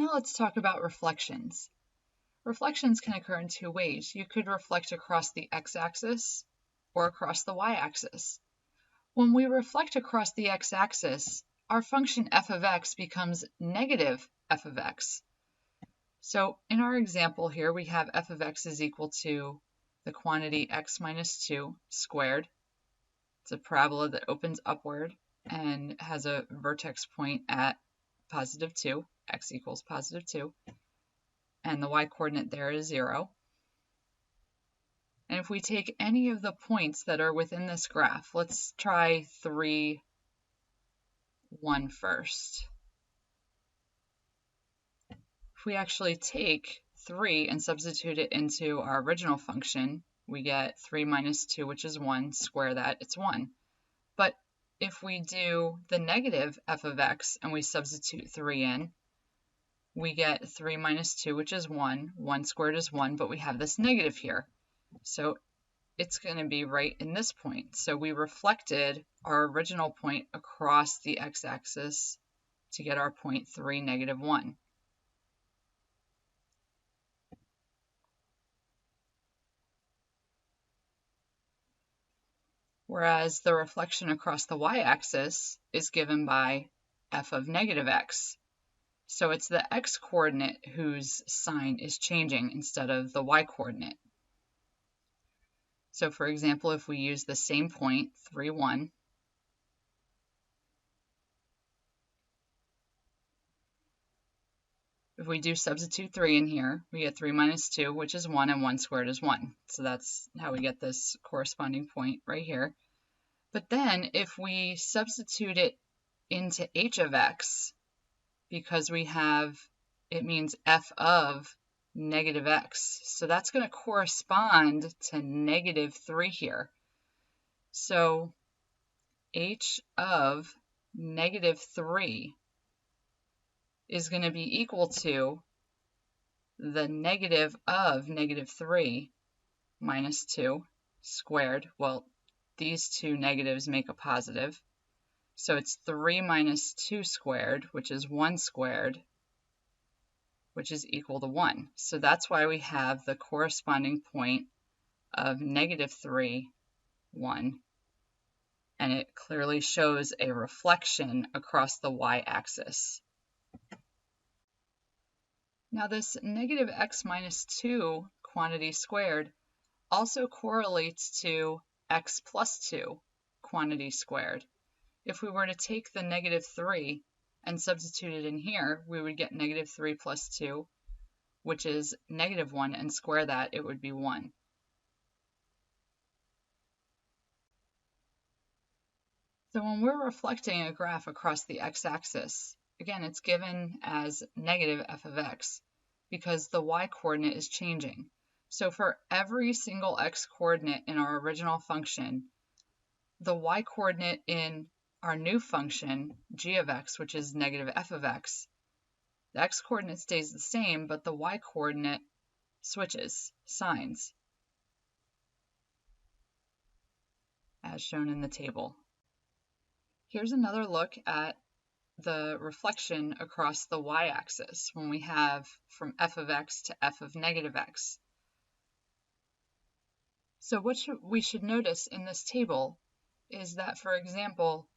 Now let's talk about reflections. Reflections can occur in two ways. You could reflect across the x-axis or across the y-axis. When we reflect across the x-axis, our function f of x becomes negative f of x. So in our example here, we have f of x is equal to the quantity x minus 2 squared. It's a parabola that opens upward and has a vertex point at positive 2, x equals positive 2, and the y-coordinate there is 0. And if we take any of the points that are within this graph, let's try 3, 1 first. If we actually take 3 and substitute it into our original function, we get 3 minus 2, which is 1, square that, it's 1. But if we do the negative f of x and we substitute 3 in, we get 3 minus 2, which is 1. 1 squared is 1, but we have this negative here. So it's going to be right in this point. So we reflected our original point across the x-axis to get our point 3, negative 1. Whereas the reflection across the y-axis is given by f of negative x. So it's the x-coordinate whose sign is changing instead of the y-coordinate. So for example, if we use the same point, 3, 1, if we do substitute 3 in here, we get 3 minus 2, which is 1, and 1 squared is 1. So that's how we get this corresponding point right here. But then if we substitute it into h of x, because we have, it means f of negative x. So that's going to correspond to negative 3 here. So h of negative 3 is going to be equal to the negative of negative 3 minus 2 squared. Well, these two negatives make a positive. So it's 3 minus 2 squared, which is 1 squared, which is equal to 1. So that's why we have the corresponding point of negative 3, 1. And it clearly shows a reflection across the y-axis. Now this negative x minus 2 quantity squared also correlates to x plus 2 quantity squared. If we were to take the negative 3 and substitute it in here, we would get negative 3 plus 2, which is negative 1, and square that, it would be 1. So when we're reflecting a graph across the x-axis, again, it's given as negative f of x because the y-coordinate is changing. So for every single x-coordinate in our original function, the y-coordinate in our new function, g of x, which is negative f of x, the x-coordinate stays the same, but the y-coordinate switches signs, as shown in the table. Here's another look at the reflection across the y-axis when we have from f of x to f of negative x. So what we should notice in this table is that, for example,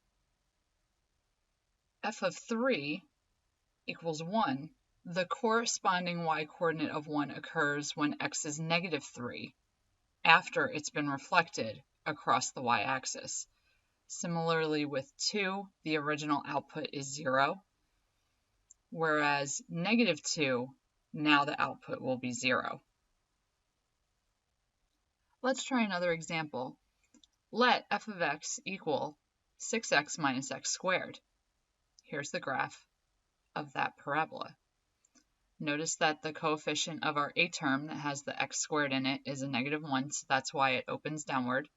f of 3 equals 1, the corresponding y-coordinate of 1 occurs when x is negative 3 after it's been reflected across the y-axis. Similarly with 2, the original output is 0, whereas negative 2, now the output will be 0. Let's try another example. Let f of x equal 6x minus x squared. Here's the graph of that parabola. Notice that the coefficient of our a term that has the x squared in it is a negative 1, so that's why it opens downward.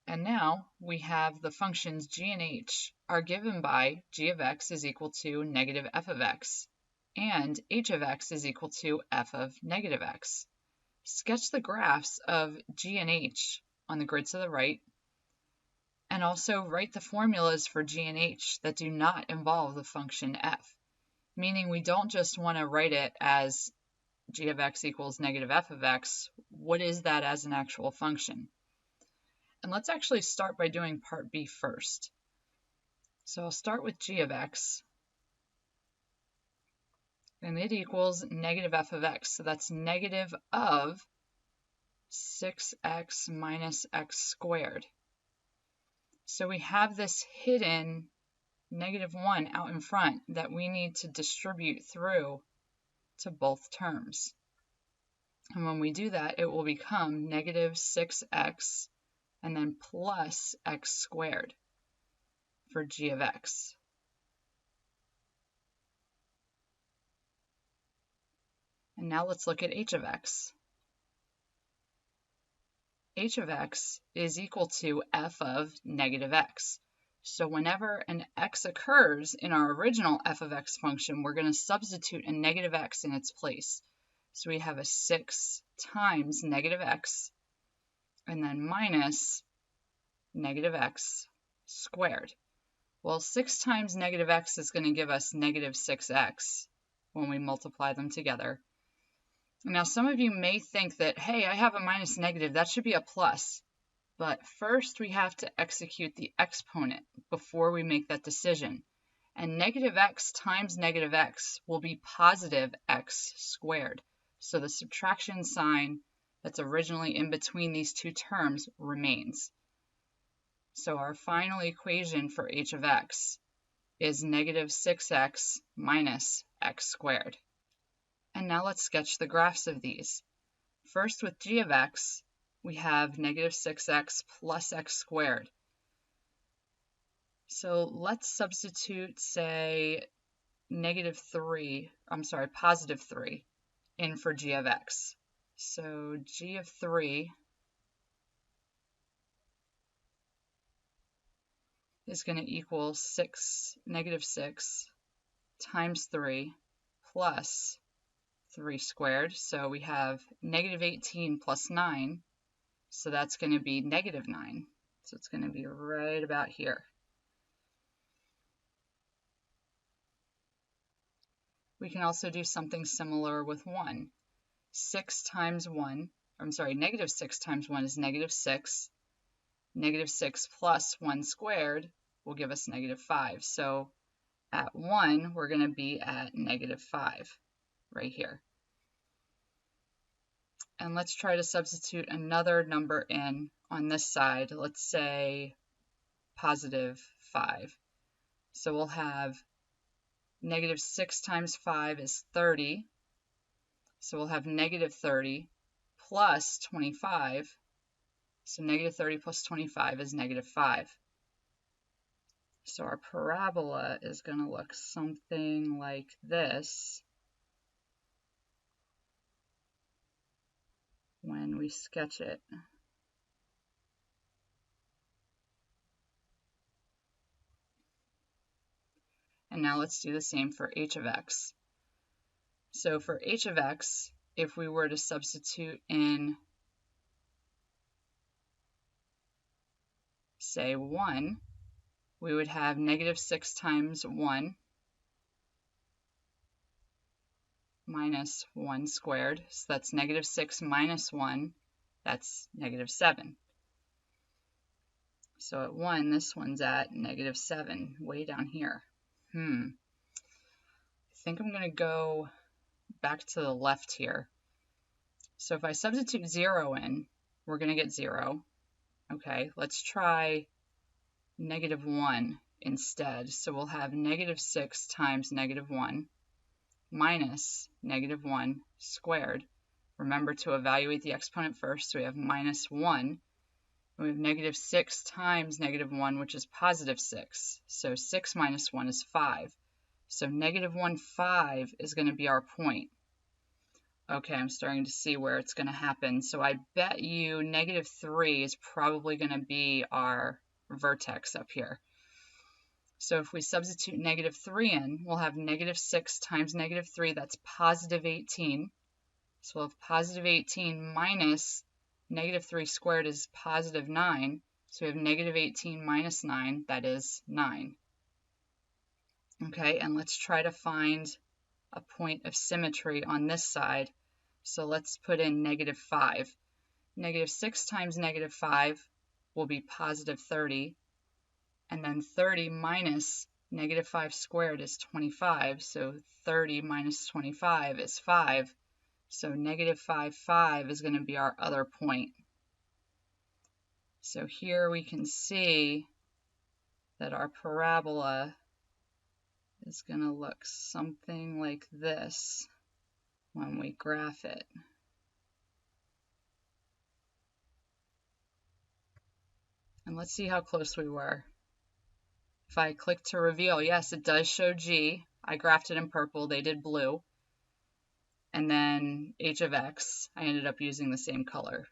And now we have the functions g and h are given by g of x is equal to negative f of x, and h of x is equal to f of negative x. Sketch the graphs of g and h on the grid to the right, and also write the formulas for g and h that do not involve the function f. meaning we don't just want to write it as g of x equals negative f of x. What is that as an actual function? And let's actually start by doing part B first. So I'll start with g of x, and it equals negative f of x. So that's negative of 6x minus x squared. So we have this hidden -1 out in front that we need to distribute through to both terms. And when we do that, it will become negative 6x and then plus x squared for g of x. And now let's look at h of x. H of x is equal to f of negative x. So whenever an x occurs in our original f of x function, we're going to substitute a negative x in its place. So we have a 6 times negative x and then minus negative x squared. Well, 6 times negative x is going to give us negative 6x when we multiply them together. Now, some of you may think that, hey, I have a minus negative, that should be a plus. But first, we have to execute the exponent before we make that decision. And negative x times negative x will be positive x squared. So the subtraction sign that's originally in between these two terms remains. So our final equation for h of x is negative 6x minus x squared. And now let's sketch the graphs of these. First, with g of x, we have negative 6x plus x squared. So let's substitute, say, positive 3 in for g of x. So g of 3 is going to equal negative 6 times 3 plus 3 squared. So we have negative 18 plus 9. So that's going to be negative 9. So it's going to be right about here. We can also do something similar with 1. Negative 6 times 1 is negative 6. Negative 6 plus 1 squared will give us negative 5. So at 1, we're going to be at negative 5 right here. And let's try to substitute another number in on this side. Let's say positive 5. So we'll have negative 6 times 5 is 30. So we'll have negative 30 plus 25. So negative 30 plus 25 is negative 5. So our parabola is going to look something like this when we sketch it. And now let's do the same for h of x. So for h of x, if we were to substitute in, say, 1, we would have negative 6 times 1 minus 1 squared. So that's negative 6 minus 1, that's negative 7. So at 1, this one's at negative 7, way down here. I think I'm going to go back to the left here. So if I substitute 0 in, we're going to get 0. Okay, let's try negative 1 instead. So we'll have negative 6 times negative 1 minus negative 1 squared. Remember to evaluate the exponent first, so we have minus 1. And we have negative 6 times negative 1, which is positive 6. So 6 minus 1 is 5. So negative 1, 5 is going to be our point. Okay, I'm starting to see where it's going to happen. So I bet you negative 3 is probably going to be our vertex up here. So if we substitute negative 3 in, we'll have negative 6 times negative 3, that's positive 18. So we'll have positive 18 minus negative 3 squared is positive 9. So we have negative 18 minus 9, that is 9. Okay, and let's try to find a point of symmetry on this side. So let's put in -5. -6 times -5 will be +30, and then 30 minus -5 squared is 25, so 30 minus 25 is 5, so -5, 5 is going to be our other point. So here we can see that our parabola is going to look something like this when we graph it. And let's see how close we were. If I click to reveal, yes, it does show G. I graphed it in purple, they did blue. And then h of x, I ended up using the same color.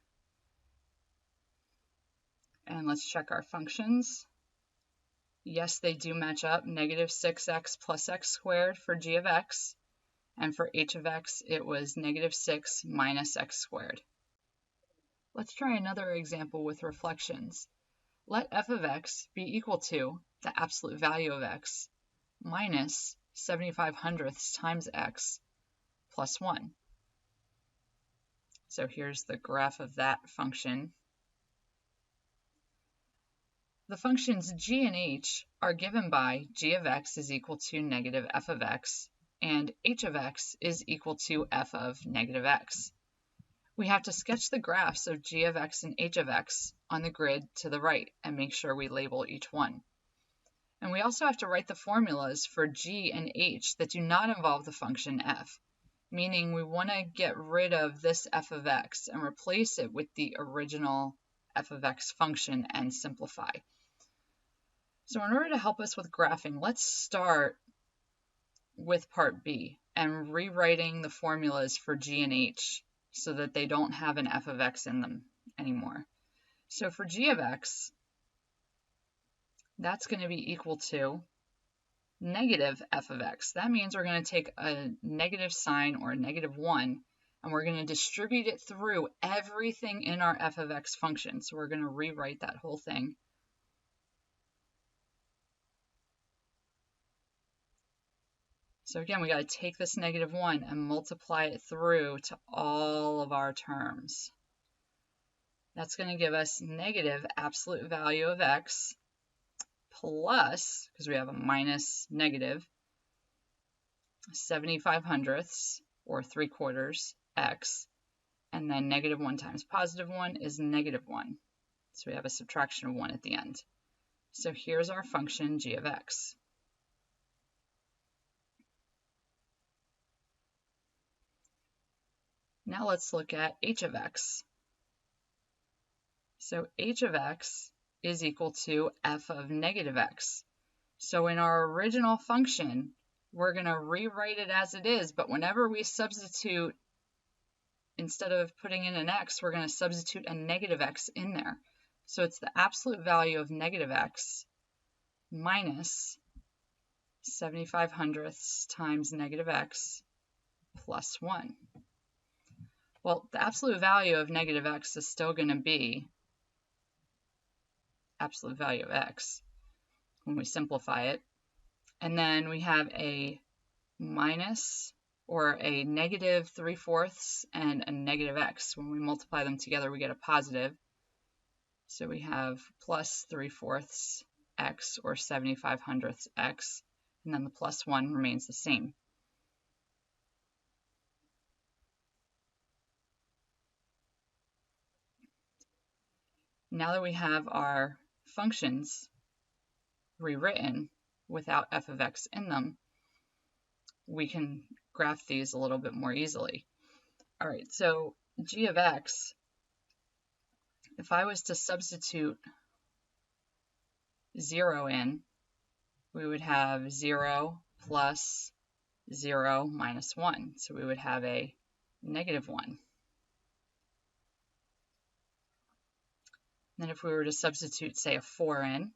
And let's check our functions. Yes, they do match up, -6x plus x squared for g of x. And for h of x, it was -6 minus x squared. Let's try another example with reflections. Let f of x be equal to the absolute value of x minus 75 hundredths times x plus 1. So here's the graph of that function. The functions g and h are given by g of x is equal to negative f of x, and h of x is equal to f of negative x. We have to sketch the graphs of g of x and h of x on the grid to the right and make sure we label each one. And we also have to write the formulas for g and h that do not involve the function f, meaning we want to get rid of this f of x and replace it with the original f of x function and simplify. So in order to help us with graphing, let's start with part B and rewriting the formulas for g and h so that they don't have an f of x in them anymore. So for g of x, that's going to be equal to negative f of x. That means we're going to take a negative sign or a -1 and we're going to distribute it through everything in our f of x function. So we're going to rewrite that whole thing. So again, we got to take this -1 and multiply it through to all of our terms. That's going to give us negative absolute value of x plus, because we have a minus negative, 75 hundredths, or 3/4 x, and then -1 times +1 is -1. So we have a subtraction of 1 at the end. So here's our function g of x. Now let's look at h of x. So h of x is equal to f of negative x. So in our original function, we're going to rewrite it as it is, but whenever we substitute, instead of putting in an x, we're going to substitute a negative x in there. So it's the absolute value of negative x minus 75 hundredths times negative x plus 1. Well, the absolute value of negative x is still going to be absolute value of x when we simplify it. And then we have a minus or a -3/4 and a negative x. When we multiply them together, we get a positive. So we have plus 3/4 x or 75 hundredths x, and then the plus 1 remains the same. Now that we have our functions rewritten without f of x in them, we can graph these a little bit more easily. All right, so g of x, if I was to substitute 0 in, we would have 0 plus 0 minus 1. So we would have a -1. Then if we were to substitute, say, a 4 in,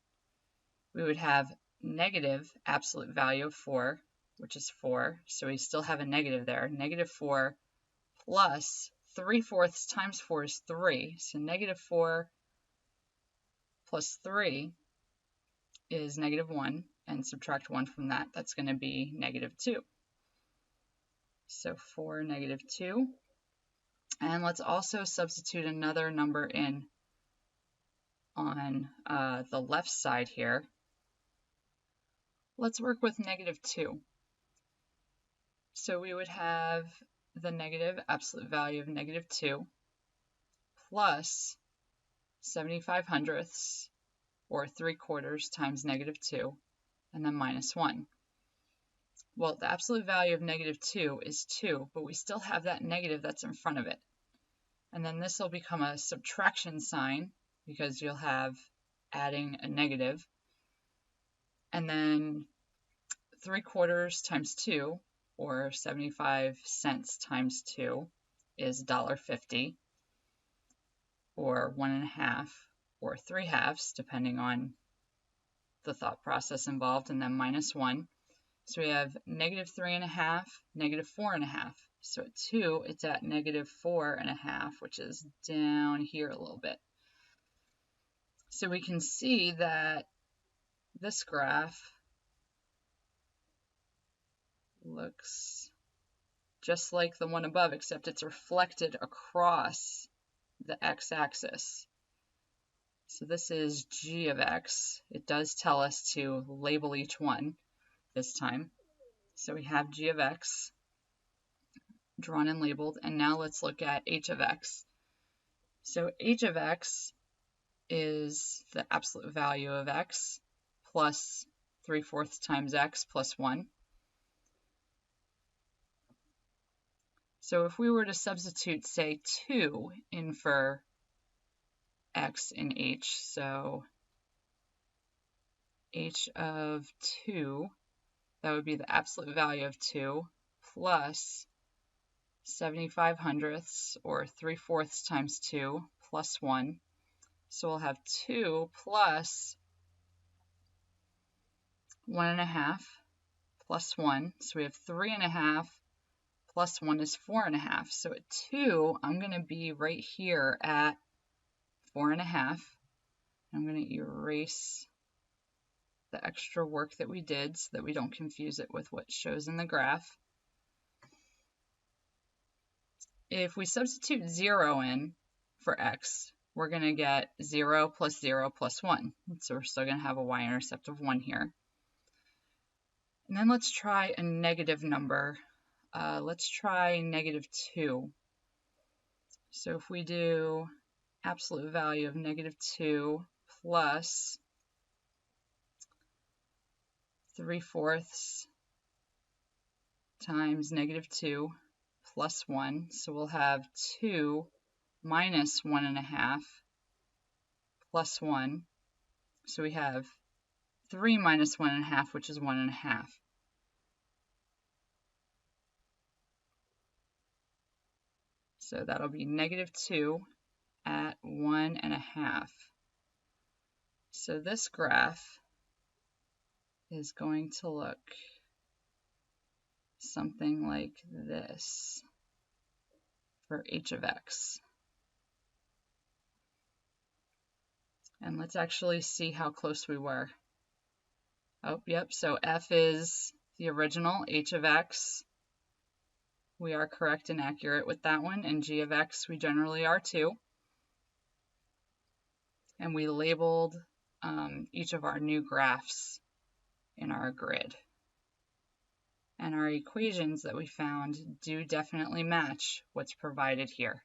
we would have negative absolute value of 4, which is 4. So we still have a negative there. -4 plus 3/4 times 4 is 3. So -4 plus 3 is -1. And subtract 1 from that, that's going to be -2. So 4, -2. And let's also substitute another number in on the left side here. Let's work with -2. So we would have the negative absolute value of -2 plus 75 hundredths, or 3/4 times -2, and then -1. Well, the absolute value of -2 is 2, but we still have that negative that's in front of it. And then this will become a subtraction sign because you'll have adding a negative. And then 3/4 times 2, or 75 cents times 2, is $1.50, or 1 1/2, or 3/2, depending on the thought process involved, and then -1. So we have -3 1/2, -4 1/2. So at 2, it's at -4 1/2, which is down here a little bit. So we can see that this graph looks just like the one above, except it's reflected across the x-axis. So this is g of x. It does tell us to label each one this time. So we have g of x drawn and labeled, and now let's look at h of x. So h of x is the absolute value of x plus 3/4 times x plus 1. So if we were to substitute, say, 2 in for x in h, so h of 2, that would be the absolute value of 2 plus 75 hundredths, or 3/4 times 2 plus 1. So we'll have 2 plus 1 1/2 plus 1. So we have 3 1/2 plus 1 is 4 1/2. So at 2, I'm going to be right here at 4 1/2. I'm going to erase the extra work that we did so that we don't confuse it with what shows in the graph. If we substitute 0 in for x, we're going to get 0 plus 0 plus 1. So we're still going to have a y-intercept of 1 here. And then let's try a negative number. Let's try -2. So if we do absolute value of -2 plus 3/4 times -2 plus 1, so we'll have 2 minus 1 1/2 plus 1. So we have 3 minus 1 1/2, which is 1 1/2. So that'll be -2 at 1 1/2. So this graph is going to look something like this for h of x. And let's actually see how close we were. Oh, yep, so f is the original, h of x. We are correct and accurate with that one, and g of x we generally are too. And we labeled each of our new graphs in our grid. And our equations that we found do definitely match what's provided here.